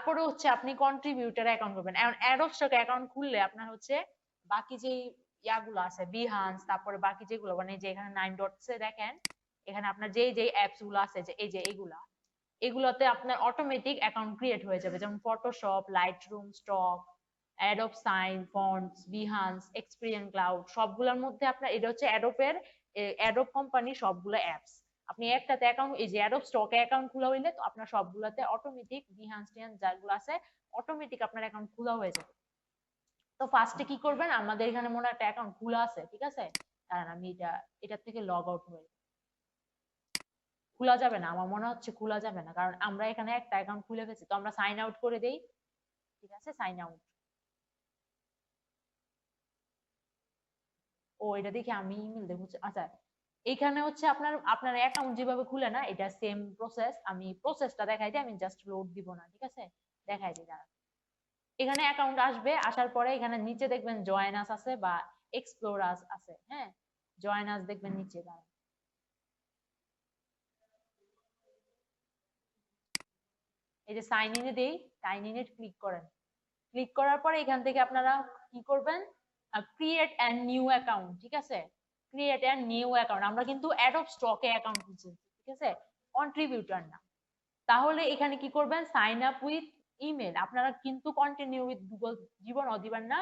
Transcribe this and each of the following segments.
তারপরে হচ্ছে আপনি কন্ট্রিবিউটর অ্যাকাউন্ট করবেন। এখন অ্যাডোব স্টক অ্যাকাউন্ট খুললে আপনার হচ্ছে বাকি যে ইয়াগুলো আছে বিহান্স, তারপরে বাকি যেগুলো মানে যে এখানে 9 ডটসে দেখেন, এখানে আপনার যেই অ্যাপস গুলো আছে যে এই যে এগুলোতে আপনার অটোমেটিক অ্যাকাউন্ট ক্রিয়েট হয়ে যাবে, যেমন Photoshop, Lightroom, Stock, Adobe Sign, Fonts, Behance, Experience Cloud, সবগুলোর মধ্যে আপনার এটা হচ্ছে অ্যাডোবের, অ্যাডোব কোম্পানি সবগুলো অ্যাপস। আপনি একটাতে অ্যাকাউন্ট, এই যে অ্যাডোব স্টকে অ্যাকাউন্ট খোলা হইলে তো আপনার সবগুলোতে অটোমেটিক বিহান্স টিহান্স যাগুলো আছে অটোমেটিক আপনার অ্যাকাউন্ট খোলা হয়ে যাবে। তো ফার্স্টে কি করবেন, আমাদের এখানে মনে একটা অ্যাকাউন্ট খোলা আছে, ঠিক আছে, কারণ আমি এটা থেকে লগ আউট হই। খোলা যাবে না, আমার মনে হচ্ছে খোলা যাবে না, কারণ আমরা এখানে একটা অ্যাকাউন্ট খুলে ফেলছি। তো আমরা সাইন আউট করে দেই, ঠিক আছে, সাইন আউট। ও এটা দেখি আমি ইমেল দেবো, আচ্ছা এখানে হচ্ছে আপনার অ্যাকাউন্ট যেভাবে খুলে না, এটা সেম প্রসেস। আমি প্রসেসটা দেখাই দিই, আমি জাস্ট লোড দিব না, ঠিক আছে, দেখাই দিই দাঁড়া। এখানে অ্যাকাউন্ট আসবে, আসার পরে এখানে নিচে দেখবেন জয়েন আস আছে বা এক্সপ্লোর আস আছে, হ্যাঁ, জয়েন আস দেখবেন নিচে, দাঁড়া এই যে সাইন ইনে দেই, সাইন ইনে ক্লিক করেন। ক্লিক করার পরে এখান থেকে আপনারা কি করবেন, ক্রিয়েট এন্ড নিউ অ্যাকাউন্ট, ঠিক আছে, ক্রিয়েট এন্ড নিউ অ্যাকাউন্ট। আমরা কিন্তু অ্যাডোব স্টকে অ্যাকাউন্ট খুলছি, ঠিক আছে, কন্ট্রিবিউটর না। তাহলে এখানে কি করবেন, সাইন আপ উইথ ইমেল। আপনারা কিন্তু কন্টিনিউ উইথ গুগল জীবন দিবেন না,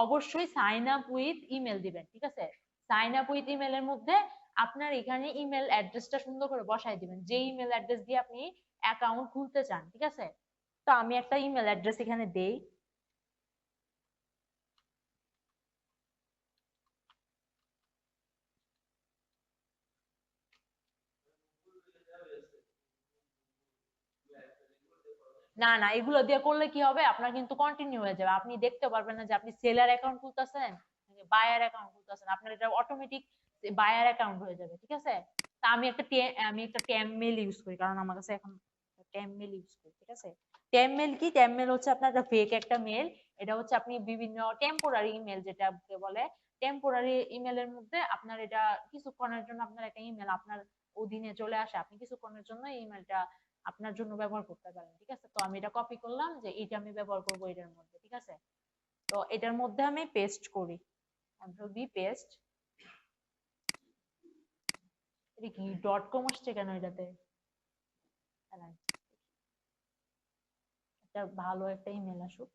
অবশ্যই সাইন আপ উইথ ইমেল দিবেন, ঠিক আছে। সাইন আপ উইথ ইমেলের মধ্যে আপনার এখানে ইমেল অ্যাড্রেসটা সুন্দর করে বসাই দিবেন, যে ইমেল অ্যাড্রেস দিয়ে আপনি অ্যাকাউন্ট খুলতে চান, ঠিক আছে। তো আমি একটা ইমেল অ্যাড্রেস এখানে দেই। না না, এগুলো দিয়ে করলে কি হবে, আপনার কিন্তু কন্টিনিউ হয়ে যাবে, আপনি দেখতে পারবেন না যে আপনি সেলার অ্যাকাউন্ট খুলতেছেন নাকি বায়ার অ্যাকাউন্ট খুলতেছেন, আপনার এটা অটোমেটিক বায়ার অ্যাকাউন্ট হয়ে যাবে, ঠিক আছে। তা আমি একটা ট্যাম মেল ইউজ করি, কারণ আমার কাছে এখন ট্যাম মেল ইউজ করি, ঠিক আছে। ট্যাম মেল কি, ট্যাম মেল হচ্ছে আপনার একটা ফেক একটা মেল। এটা হচ্ছে আপনি বিভিন্ন টেম্পোরারি ইমেল যেটাকে বলে, টেম্পোরারি ইমেলের মধ্যে আপনার এটা কিছুক্ষণের জন্য আপনার একটা ইমেল আপনার অধীনে চলে আসে, আপনি কিছুক্ষণের জন্য এই ইমেলটা আপনার জন্য ব্যবহার করতে পারেন, ঠিক আছে। তো আমি এটা কপি করলাম যে এটা আমি ব্যবহার করবো এটার মধ্যে, ঠিক আছে। তো এটার মধ্যে আমি পেস্ট করি, কন্ট্রোল বি পেস্ট। এটা কি ডট কম আসছে কেন এটাতে, একটা ভালো একটা ইমেল আসুক।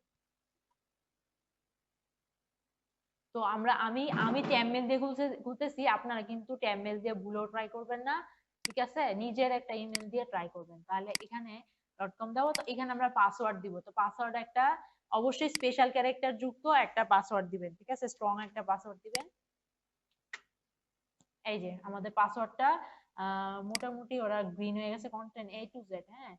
তো আমি ট্যামমেল দিয়ে খুলতেছি, আপনারা কিন্তু ট্যামমেল দিয়ে ভুলেও ট্রাই করবেন না, ঠিক আছে, নিজের একটা ইমেল দিয়ে ট্রাই করবেন। তাহলে এখানে ডট কম দেবো, তো এখানে আমরা পাসওয়ার্ড দিব, তো পাসওয়ার্ড একটা অবশ্যই স্পেশাল ক্যারেক্টার যুক্ত একটা পাসওয়ার্ড দিবেন, ঠিক আছে, স্ট্রং একটা পাসওয়ার্ড দিবেন। এই যে আমাদের পাসওয়ার্ডটা মোটামুটি ওরা গ্রিন হয়ে গেছে, কন্টেন্ট এ টু জেড, হ্যাঁ,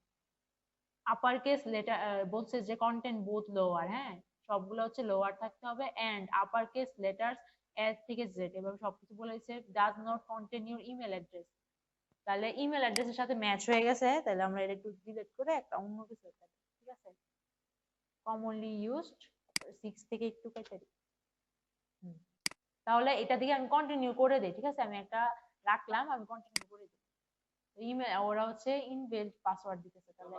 আপার কেস লেটার বলছে যে কন্টেন্ট বোথ লোয়ার, হ্যাঁ, সবগুলো হচ্ছে লোয়ার থাকতে হবে, and upper case letters S থেকে জেড, এভাবে সবকিছু বলেছে। Does not contain your email address, তাহলে ইমেল অ্যাড্রেসের সাথে ম্যাচ হয়ে গেছে, তাহলে আমরা এটা একটু ডিলিট করে একটা অন্য কিছু একটা দিই, ঠিক আছে। কমনলি ইউজড 6 থেকে একটু কেটে দিই। তাহলে এটা দিকে আমি কন্টিনিউ করে দিই, ঠিক আছে, আমি একটা রাখলাম, আমি কন্টিনিউ করে দিই। ইমেল ওরা হচ্ছে ইনবিল্ট পাসওয়ার্ড দিতেছে, তাহলে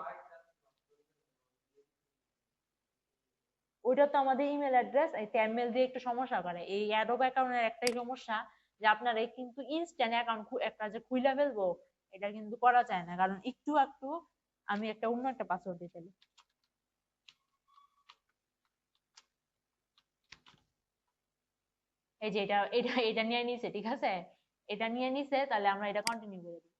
ওইটা তো আমাদের ইমেল অ্যাড্রেস, এই ট্যামমেল দিয়ে একটু সমস্যা করে। এই অ্যাডোব অ্যাকাউন্টের একটাই সমস্যা যে আপনার এই কিন্তু ইনস্ট্যান্ট অ্যাকাউন্ট একটা যে খুলে ফেলবো এটা কিন্তু করা যায় না, কারণ একটু একটু আমি একটা অন্য একটা পাসওয়ার্ড দিয়ে ফেলি। এই যে এটা এটা এটা নিয়ে নিছে, ঠিক আছে, এটা নিয়ে নিছে, তাহলে আমরা এটা কন্টিনিউ করে দিই।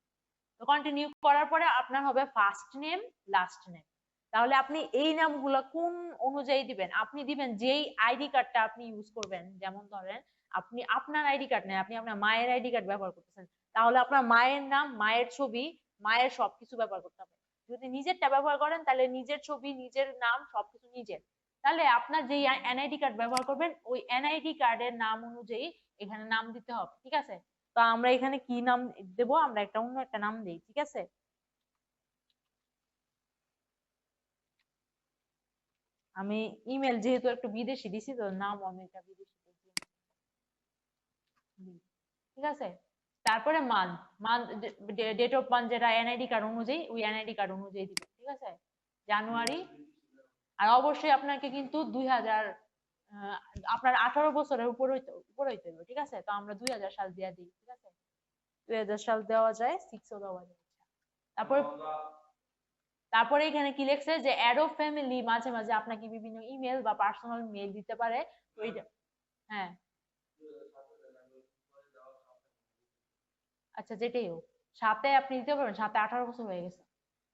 তো কন্টিনিউ করার পরে আপনার হবে ফার্স্ট নেম, লাস্ট নেম। তাহলে আপনি এই নামগুলো কোন অনুযায়ী দিবেন, আপনি দিবেন যেই আইডি কার্ডটা আপনি ইউজ করবেন, যেমন ধরেন আপনি আপনার আইডি কার্ড নেই, আপনি আপনার মায়ের আইডি কার্ড ব্যবহার করতেছেন, তাহলে আপনার মায়ের নাম, মায়ের ছবি, মায়ের সবকিছু ব্যবহার করতে হবে। যদি নিজেরটা ব্যবহার করেন তাহলে নিজের ছবি, নিজের নাম, সবকিছু নিজের। তাহলে আপনার যে এনআইডি কার্ড ব্যবহার করবেন ওই এনআইডি কার্ডের নাম অনুযায়ী এখানে নাম দিতে হবে, ঠিক আছে। তো আমরা এখানে কি নাম দেব, আমরা একটা অন্য একটা নাম দিই, ঠিক আছে। আমি ইমেল যেহেতু একটু বিদেশি দিছি, তো নাম আমি একটা বিদেশি দিই, ঠিক আছে। তারপরে মান্থ, ডেট অফ মান্থ যেটা এনআইডি কার্ড অনুযায়ী, ওই এনআইডি কার্ড অনুযায়ী দিবেন, ঠিক আছে। জানুয়ারি আর অবশ্যই আপনাকে কিন্তু 2000 আপনার 18 বছরের উপর হইতে হবে, ঠিক আছে? তো আমরা 2000 সাল দিয়ে দিই, ঠিক আছে? 2000 সাল দেওয়া যায়, 6ও দেওয়া যায়। তারপর তারপরে এখানে কি লেখছে যে অ্যাডো ফ্যামিলি মাঝে মাঝে আপনাকে বিভিন্ন ইমেল বা পার্সোনাল মেল দিতে পারে। ওইটা হ্যাঁ, আচ্ছা যেটাই হোক, সাথে আপনি দিতে পারবেন, সাথে 18 বছর হয়ে গেছে।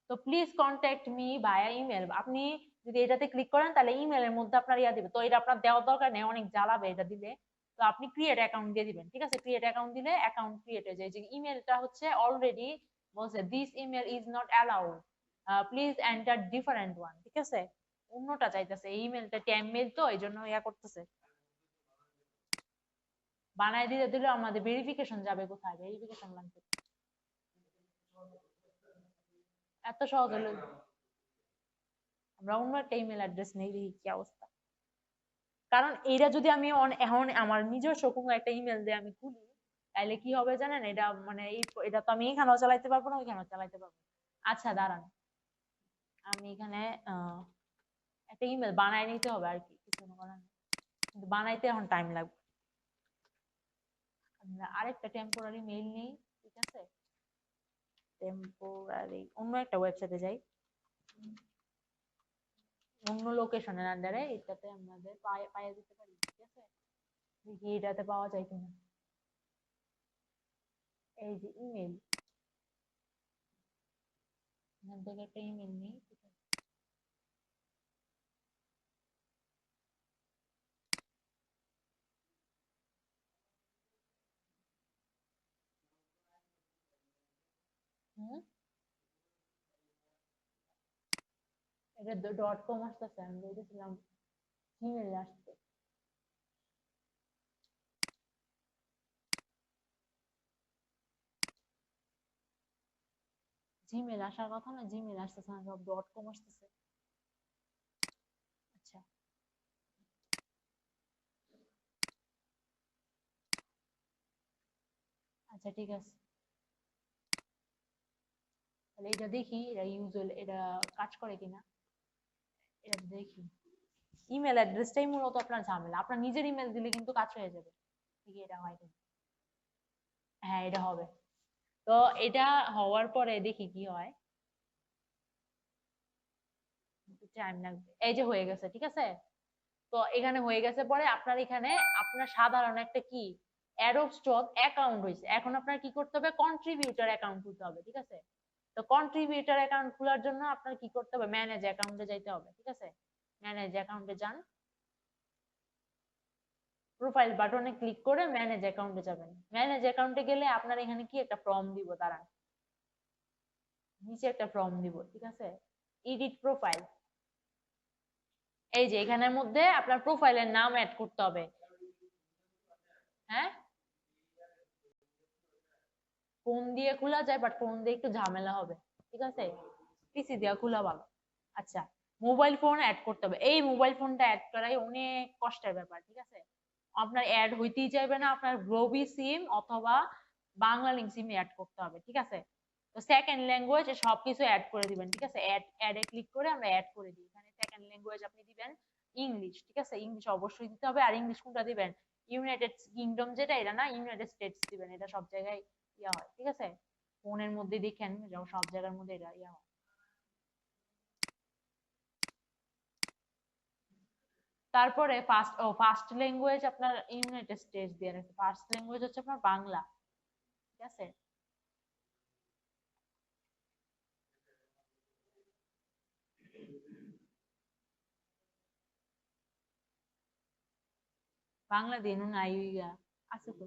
তো please contact me via email. আপনি যদি এটাতে ক্লিক করেন তাহলে ইমেলের মধ্যে আপনার ইয়া দিবে, তো এটা আপনার দেওয়ার দরকার নেই, অনেক জ্বালাবে এটা দিলে। তো আপনি ক্রিয়েট অ্যাকাউন্ট দিয়ে দিবেন, ঠিক আছে? ক্রিয়েট অ্যাকাউন্ট দিলে অ্যাকাউন্ট ক্রিয়েট হয়ে যায়। যে ইমেলটা হচ্ছে অলরেডি বলছে this email is not allowed, please enter different one, ঠিক আছে? অন্যটা চাইতেছে, এই ইমেলটা ট্যাম মেল তো এই জন্য ইয়া করতেছে। বানায় দিলে দিলে আমাদের ভেরিফিকেশন যাবে কোথায়? ভেরিফিকেশন লাগবে। এত সহজ হলে আমরা অন্য একটা ইমেল অ্যাড্রেস নেই, দেখি কি অবস্থা। কারণ এইটা যদি আমি এখন আমার নিজস্ব কোনো একটা ইমেল দিয়ে আমি খুলি, তাহলে কি হবে জানেন? এটা মানে এটা তো আমি এখানেও চালাইতে পারবো না, ওইখানেও চালাইতে পারবো না। আচ্ছা দাঁড়ান, আমি এখানে একটা ইমেল বানায় নিতে হবে আর কি, কিছু করার নেই। কিন্তু বানাইতে এখন টাইম লাগবে। আমরা আরেকটা টেম্পোরারি মেইল নেই, ঠিক আছে? টেম্পোরারি অন্য একটা ওয়েবসাইটে যাই, অন্য লোকেশনের আন্ডারে, এটাতে আমাদের পাইয়ে দিতে পারি, ঠিক আছে? দেখি এটাতে পাওয়া যায় কিনা। এই যে ইমেল, এখান থেকে একটা ইমেল নেই, ঠিক আছে? হুম, এটা ডট কম আসতেছে, আমি বলতেছিলাম জিমেল আসছে। জিমেল আসার কথা না, জিমেল আসতেছে না, সব ডট কম আসতেছে। আচ্ছা আচ্ছা ঠিক আছে, তাহলে এটা দেখি এটা ইউজুয়াল এটা কাজ করে কিনা, এটা দেখি। ইমেল অ্যাড্রেসটাই মূলত আপনার ঝামেলা, আপনার নিজের ইমেল দিলে কিন্তু কাজ হয়ে যাবে। দেখি এটা হয় কিনা। হ্যাঁ এটা হবে। তো এটা হওয়ার পরে দেখি কি হয়, টাইম লাগবে। এই যে হয়ে গেছে, ঠিক আছে? তো এখানে হয়ে গেছে পরে আপনার এখানে আপনার সাধারণ একটা কি অ্যাডোব স্টক অ্যাকাউন্ট হয়েছে। এখন আপনার কি করতে হবে? কন্ট্রিবিউটর অ্যাকাউন্ট খুলতে হবে, ঠিক আছে? তো কন্ট্রিবিউটর অ্যাকাউন্ট খোলার জন্য আপনার কি করতে হবে? ম্যানেজ অ্যাকাউন্টে যাইতে হবে, ঠিক আছে? ম্যানেজ অ্যাকাউন্টে যান, প্রোফাইল বাটনে ক্লিক করে ম্যানেজ অ্যাকাউন্টে যাবেন। ম্যানেজ অ্যাকাউন্টে গেলে আপনার এখানে কি একটা ফর্ম দিব, দাঁড়ান, নিচে একটা ফর্ম দিব, ঠিক আছে? এডিট প্রোফাইল, এই যে এখানের মধ্যে আপনার প্রোফাইলের নাম অ্যাড করতে হবে। হ্যাঁ, ফোন দিয়ে খোলা যায়, বাট ফোন দিয়ে একটু ঝামেলা হবে, ঠিক আছে? পিসি দিয়ে খোলা ভালো। আচ্ছা, মোবাইল ফোন অ্যাড করতে হবে। এই মোবাইল ফোনটা অ্যাড করাই অনেক কষ্টের ব্যাপার, ঠিক আছে? আপনার অ্যাড হইতেই চাইবে না, আপনার গ্লোবি সিম অথবা বাংলা লিঙ্ক সিম অ্যাড করতে হবে, ঠিক আছে? তো সেকেন্ড ল্যাঙ্গুয়েজ সবকিছু অ্যাড করে দিবেন, ঠিক আছে? অ্যাডে ক্লিক করে আমরা অ্যাড করে দিই। এখানে সেকেন্ড ল্যাঙ্গুয়েজ আপনি দিবেন ইংলিশ, ঠিক আছে? ইংলিশ অবশ্যই দিতে হবে। আর ইংলিশ কোনটা দিবেন? ইউনাইটেড কিংডম যেটা, এটা না, ইউনাইটেড স্টেটস দিবেন, এটা সব জায়গায় ইয়া হয়, ঠিক আছে? ফোনের মধ্যে দেখেন যেমন সব জায়গার মধ্যে এটা ইয়া হয়। তারপরে ফার্স্ট ল্যাঙ্গুয়েজ আপনার ইউনাইটেড স্টেটস দিয়ে রাখছে, ফার্স্ট ল্যাঙ্গুয়েজ হচ্ছে আপনার বাংলা, ঠিক আছে? বাংলা দিয়ে নুন আইয়া আছে তো।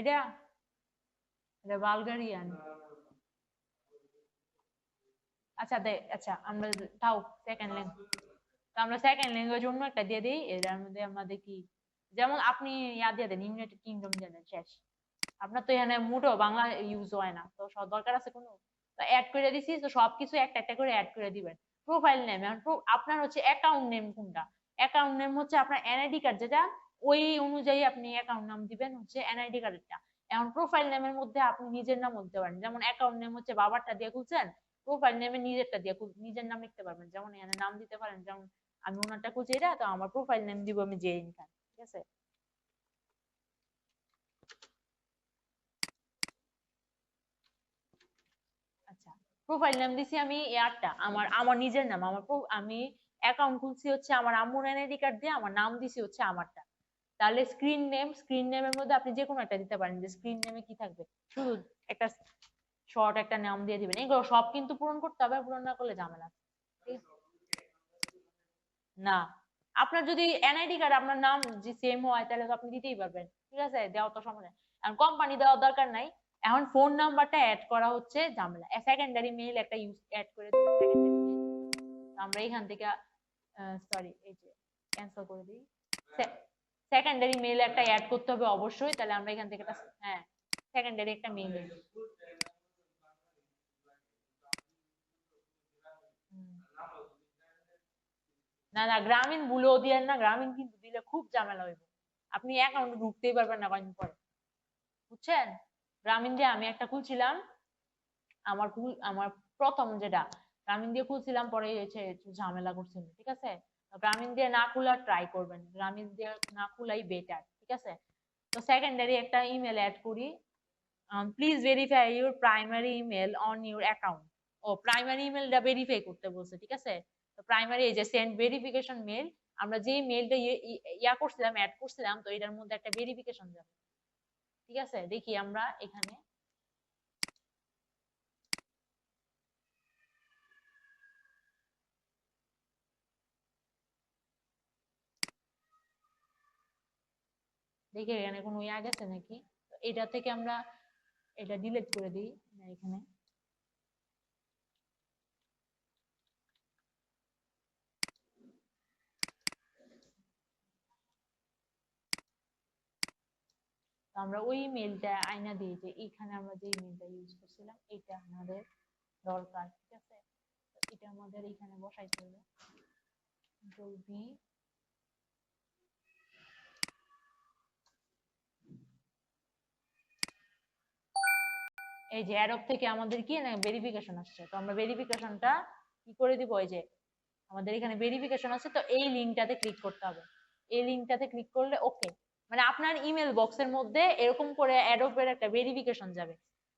এটা এটা বালগারিয়ান। আচ্ছা আচ্ছা আমরা তাও সেকেন্ড ল্যাঙ্গুয়েজ, তো আমরা সেকেন্ড ল্যাঙ্গুয়েজ অন্য একটা দিয়ে দিই, এটার মধ্যে আমাদের কি, যেমন আপনি ইয়া দিয়ে দেন ইউনাইটেড কিংডম দিয়ে দেন, শেষ। আপনার তো এখানে মোটেও বাংলা ইউজ হয় না, তো সব দরকার আছে কোনো? তো অ্যাড করে দিছি, তো সবকিছু একটা একটা করে অ্যাড করে দিবেন। প্রোফাইল নেম, এখন আপনার হচ্ছে অ্যাকাউন্ট নেম কোনটা? অ্যাকাউন্ট নেম হচ্ছে আপনার এনআইডি কার্ড যেটা, ওই অনুযায়ী আপনি অ্যাকাউন্ট নাম দিবেন হচ্ছে এনআইডি কার্ডেরটা। এখন প্রোফাইল নেমের মধ্যে আপনি নিজের নাম দিতে পারেন, যেমন অ্যাকাউন্ট নেম হচ্ছে বাবারটা দিয়ে খুলছেন, প্রোফাইল নেমে নিজেরটা দিয়ে নিজের নাম লিখতে পারবেন। যেমন এখানে নাম দিতে পারেন, যেমন আমি ওনারটা খুঁজে এটা, তো আমার প্রোফাইল নেম দিব আমি জেরিন খান, ঠিক আছে। আচ্ছা, প্রোফাইল নাম দিছি আমি এয়ারটা, আমার আমার নিজের নাম, আমি অ্যাকাউন্ট খুলছি হচ্ছে আমার আম্মুর এনআইডি কার্ড দিয়ে, আমার নাম দিছি হচ্ছে আমারটা। তাহলে স্ক্রিন নেমের মধ্যে আপনি যে কোনো একটা দিতে পারেন, যে স্ক্রিন নেমে কি থাকবে, শুধু একটা শর্ট একটা নাম দিয়ে দিবেন। এগুলো সব কিন্তু পূরণ করতে হবে, পূরণ না করলে ঝামেলা। না, আপনার যদি এনআইডি কার্ড আপনার নাম যে সেম হয় তাহলে তো আপনি দিতেই পারবেন, ঠিক আছে, দেওয়া তো সমস্যা নেই। এখন কোম্পানি দেওয়ার দরকার নাই। এখন ফোন নাম্বারটা অ্যাড করা হচ্ছে ঝামেলা। সেকেন্ডারি মেইল একটা ইউজ অ্যাড করে দিবেন, সেকেন্ডারি মেইল আমরা এখান থেকে সরি এই যে ক্যান্সেল করে দিই। সেকেন্ডারি মেইল একটা অ্যাড করতে হবে অবশ্যই, তাহলে আমরা এখান থেকে একটা হ্যাঁ সেকেন্ডারি একটা মেইল। না না, গ্রামীণ ভুলেও দিয়েন না, গ্রামীণ কিন্তু দিলে খুব ঝামেলা হইব, আপনি অ্যাকাউন্টে ঢুকতেই পারবেন না কয়েকদিন পরে, বুঝছেন। গ্রামীণ দিয়ে আমি একটা খুলছিলাম, আমার প্রথম যেটা গ্রামীণ দিয়ে খুলছিলাম, পরে হচ্ছে একটু ঝামেলা করছিল, ঠিক আছে। গ্রামীণ দিয়ে না খোলা ট্রাই করবেন, গ্রামীণ দিয়ে না খোলাই বেটার, ঠিক আছে। তো সেকেন্ডারি একটা ইমেল অ্যাড করি, please verify your primary email on your account. ও প্রাইমারি ইমেলটা ভেরিফাই করতে বলছে, ঠিক আছে। তো প্রাইমারি এই যে সেন্ড ভেরিফিকেশন মেল, আমরা যেই মেলটা ইয়া করছিলাম অ্যাড করছিলাম, তো এটার মধ্যে একটা ভেরিফিকেশন যাবে, ঠিক আছে। দেখি আমরা এখানে দেখি এখানে কোনো ইয়া গেছে নাকি। এটা থেকে আমরা এটা ডিলিট করে দিই না এখানে। তো আমরা ওই মেলটা আয়না দিই, যে এখানে আমরা যে মেলটা ইউজ করছিলাম এটা আমাদের দরকার, ঠিক আছে। তো এটা আমাদের এখানে বসাইতে হবে, কন্ট্রোল ভি। এই যে অ্যাডপ থেকে আমাদের কি না ভেরিফিকেশন আসছে, তো আমরা ভেরিফিকেশনটা কি করে দিব, এই যে আমাদের এখানে ভেরিফিকেশন আছে, তো এই লিঙ্কটাতে ক্লিক করতে হবে। এই লিঙ্কটাতে ক্লিক করলে ওকে, মানে আপনার ইমেল বক্সের মধ্যে এরকম করে অ্যাডোবের একটা ভেরিফিকেশন যাবে।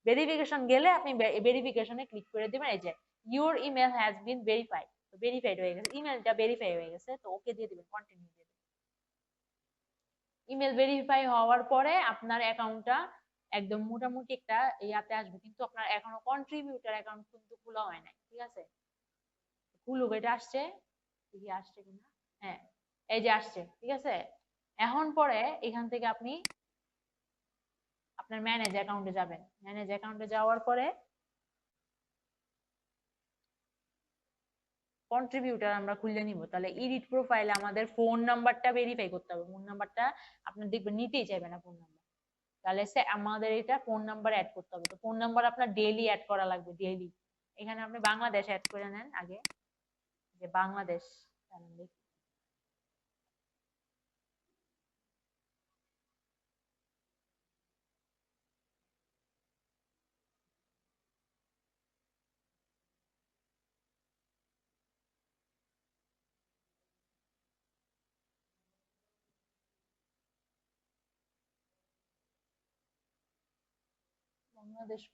ভেরিফিকেশন গেলে আপনি ভেরিফিকেশনে ক্লিক করে দিবেন, এই যে your email has been verified, তো ভেরিফাইড হয়ে গেছে, ইমেলটা ভেরিফাই হয়ে গেছে, তো ওকে দিয়ে দিবেন, কন্টিনিউ দিয়ে দিবেন। ইমেল ভেরিফাই হওয়ার পরে আপনার অ্যাকাউন্টটা একদম মোটামুটি একটা ইয়াতে আসবে, কিন্তু আপনার এখনো কন্ট্রিবিউটর অ্যাকাউন্ট কিন্তু খোলা হয় নাই, ঠিক আছে। খুলুক, এটা আসছে, দেখি আসছে কিনা। হ্যাঁ, এই যে আসছে, ঠিক আছে। এখন পরে এখান থেকে আপনি আপনার ম্যানেজ অ্যাকাউন্টে যাবেন, ম্যানেজ অ্যাকাউন্টে যাওয়ার পরে কন্ট্রিবিউটর আমরা খুলে নিব। তাহলে এডিট প্রোফাইলে আমাদের ফোন নাম্বারটা ভেরিফাই করতে হবে, ফোন নাম্বারটা আপনার দেখবেন নিতেই চাইবে না ফোন নাম্বার, তাহলে আমাদের এটা ফোন নাম্বার অ্যাড করতে হবে। তো ফোন নাম্বার আপনার ডেইলি অ্যাড করা লাগবে, ডেইলি। এখানে আপনি বাংলাদেশ অ্যাড করে নেন আগে, যে বাংলাদেশ, বাংলাদেশ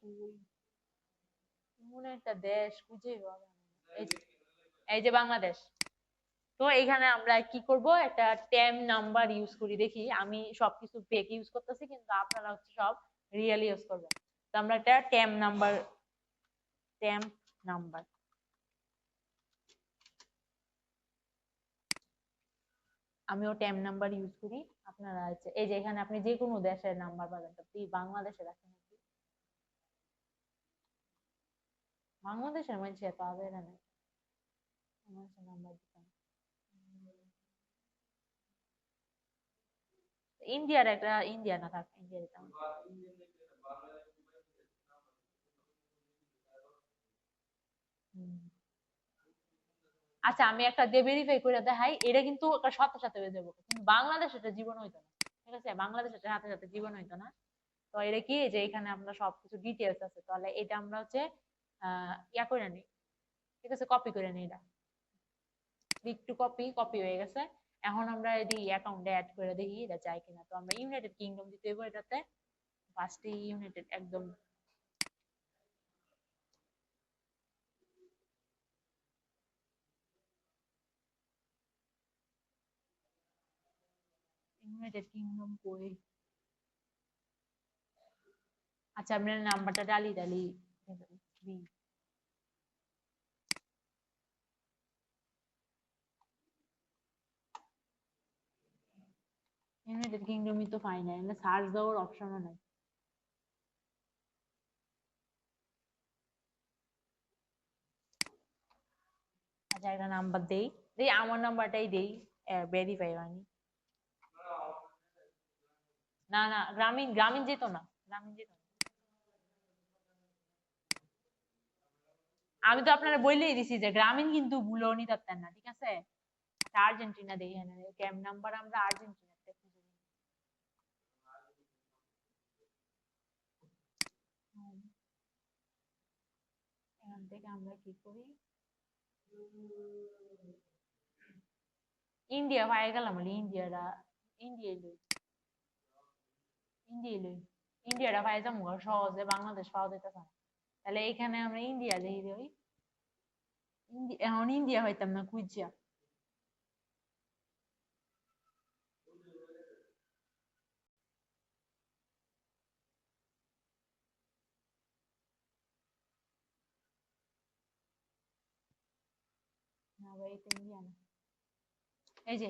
কই, মনে একটা দেশ খুঁজেই পাবে না। এই যে বাংলাদেশ। তো এখানে আমরা কি করব, একটা ট্যাম নাম্বার ইউজ করি, দেখি আমি সবকিছু ফেক ইউজ করতেছি, কিন্তু আপনারা হচ্ছে সব রিয়েল ইউজ করবেন। তো আমরা একটা ট্যাম্প নাম্বার আমিও ট্যাম্প নাম্বার ইউজ করি। আপনারা আছে এই যে এখানে আপনি যে কোনো দেশের নাম্বার পাবেন, তো বাংলাদেশের আছে নাকি, বাংলাদেশের মধ্যে পাবে না নাকি, বাংলাদেশের নাম্বার দিতাম, ইন্ডিয়ার একটা, ইন্ডিয়া না থাক, ইন্ডিয়া দিতাম। আচ্ছা আমি একটা দিয়ে ভেরিফাই করে দেখাই, এটা কিন্তু সাথে সাথে হয়ে যাবো, কিন্তু বাংলাদেশ এটা জীবন হইতো না, ঠিক আছে, বাংলাদেশ এটা সাথে সাথে জীবন হইতো না। তো এটা কি যে এখানে আমরা সবকিছু ডিটেলস আছে, তাহলে এটা আমরা হচ্ছে ইয়া করে নিই, ঠিক আছে, কপি করে নিই, এটা ক্লিক টু কপি, কপি হয়ে গেছে। এখন আমরা এটি অ্যাকাউন্টে অ্যাড করে দেখি এটা চাই কিনা। তো আমরা ইউনাইটেড কিংডম দিতে হইব এটাতে, ফার্স্টে ইউনাইটেড একদম ইউনাইটেড কিংডম কই, আচ্ছা আমরা নাম্বারটা ডালি ডালি বি, ইউনাইটেড কিংডমই তো পাই নাই, আমরা সার্চ দেওয়ার অপশনও নাই। আচ্ছা একটা নাম্বার দেই, দেই আমার নাম্বারটাই দেই, ভেরিফাই হয়নি। না না গ্রামীণ, গ্রামীণ যেত না, গ্রামীণ যেত না। আমি তো আপনারা বললেই দিছি যে গ্রামীণ কিন্তু ভুলেও নিতে পারতেন না, ঠিক আছে। আচ্ছা, আর্জেন্টিনা দেই, হ্যাঁ ক্যাম্প নাম্বার আমরা আর্জেন্টিনাতে খুঁজে নিই। এখান থেকে আমরা কি করি, ইন্ডিয়া পাই গেলাম, বলি ইন্ডিয়াটা, ইন্ডিয়া লই, ইন্ডিয়া লই, ইন্ডিয়াটা পাই যাবো সহজে, বাংলাদেশ পাওয়া যেতেছে না। তাহলে এখানে আমরা ইন্ডিয়া দিয়ে দিই, এখন ইন্ডিয়া হইতাম না খুঁজা, না ভাই এটা ইন্ডিয়া না, এই যে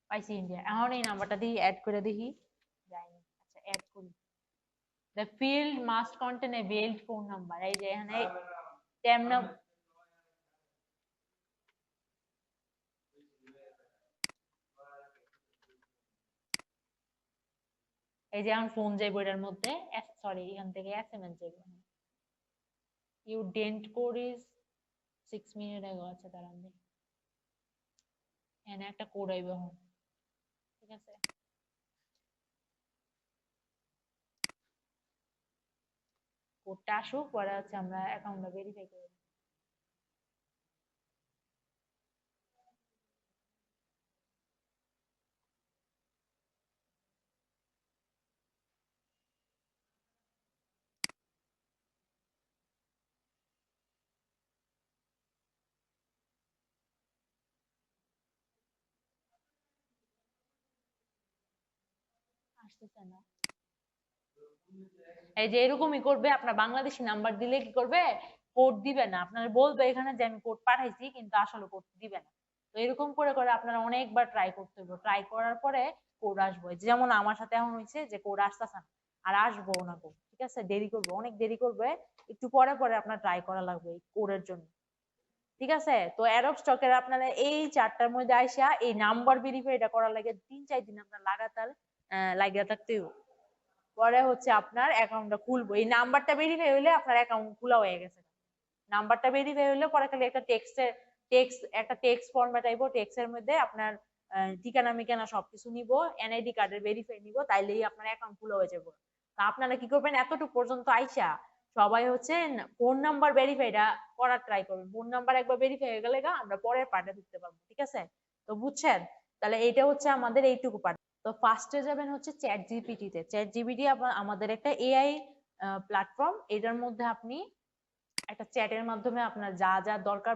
পাইছি ইন্ডিয়া। এখন এই নাম্বারটা দিয়ে অ্যাড করে দেখি, যাইনি, আচ্ছা অ্যাড করি। The field must contain a valid phone number, এই যে এখানে তেমন এই যে এখন ফোন যাইব এটার মধ্যে, সরি এখান থেকে এসএমএস যাইব, ইউ ডেন্ট কোড ইজ 6 মিনিট আগে, আচ্ছা দাঁড়ান দিই, এখানে একটা কোড আইব এখন, ঠিক আছে, কোডটা আসুক, পরে হচ্ছে আমরা অ্যাকাউন্টটা ভেরিফাই করব। আসতেছে না, এই যে এরকমই করবে, আপনার বাংলাদেশি নাম্বার দিলে কি করবে, কোড দিবে না, আপনারা বলবে এখানে যে আমি কোড পাঠাইছি, কিন্তু আসলে কোড দিবে না। তো এরকম করে করে আপনারা অনেকবার ট্রাই করতে হবে, ট্রাই করার পরে কোড আসবে, যেমন আমার সাথে এখন হয়েছে যে কোড আসতেছে না, আর আসবো না কোড, ঠিক আছে, দেরি করবে, অনেক দেরি করবে, একটু পরে পরে আপনার ট্রাই করা লাগবে এই কোডের জন্য, ঠিক আছে। তো অ্যাডব স্টকের আপনারা এই চারটার মধ্যে আইসা এই নাম্বার ভেরিফাইটা করার লাগে 3-4 দিন আপনার লাগাতার লাগিয়ে থাকতে হবে, পরে হচ্ছে আপনার অ্যাকাউন্টটা খুলবো, এই নাম্বারটা ভেরিফাই হইলে আপনার অ্যাকাউন্ট খোলা হয়ে গেছে, নাম্বারটা ভেরিফাই হইলে পরে খালি একটা একটা টেক্সট ফরম্যাট আইবো, টেক্সটের মধ্যে আপনার ঠিকানা মিকানা সবকিছু নিব, এনআইডি কার্ডের ভেরিফাই নিব, তাইলেই আপনার অ্যাকাউন্ট খোলা হয়ে যাবে। তা আপনারা কি করবেন, এতটুকু পর্যন্ত আইসা সবাই হচ্ছে ফোন নাম্বার ভেরিফাইটা করার ট্রাই করবেন, ফোন নাম্বার একবার ভেরিফাই হয়ে গেলে আমরা পরের পার্টে ঢুকতে পারবো, ঠিক আছে। তো বুঝছেন, তাহলে এইটা হচ্ছে আমাদের এইটুকু পার্ট। তো ফার্স্টে যাবেন হচ্ছে চ্যাট জিপিটি তে, চ্যাট জিপিটি আমাদের একটা এআই প্ল্যাটফর্ম, এটার মধ্যে আপনি একটা চ্যাটের মাধ্যমে আপনার যা যা দরকার